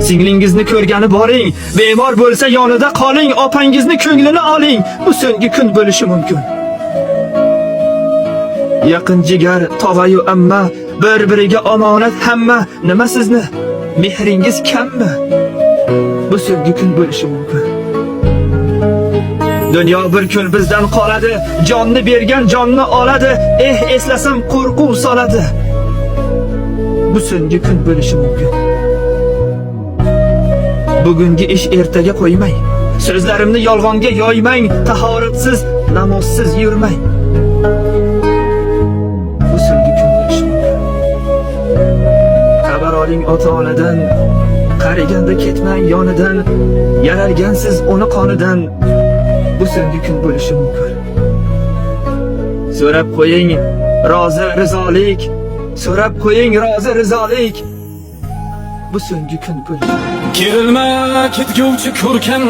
Singlingizni ko'rgani boring, bemor bo'lsa yonida qoling, opangizni ko'nglini oling, bu so'nggi kun bo'lishi mumkin. Yaqin jigar, tog'ayu amma, bir-biriga omonat hamma, nima sizni mehringiz kammi? Bu so'nggi kun bo'lishi mumkin. Dunyo bir kun bizdan qoladi, jonni bergan jonni oladi, eslasam qo'rquv soladi. Bu so'nggi kun bo'lishi mumkin. Bugungi ish ertaga qo'ymang. So'zlarimni yolg'onga yoymang, tahoratsiz, namozsiz yurmang. Bu so'nggi kun bo'lishi mumkin. Xabar oling ota-onadan, qariganda ketmang yonidan, yaralgansiz uni qonidan. Bu so'nggi kun bo'lishi mumkin. So'rab qo'ying rozi rizolik, so'rab qo'ying rozi rizolik. Bu so'nggi kun bo'lishi mumkin. Kerilma ketguvchi ko'rkam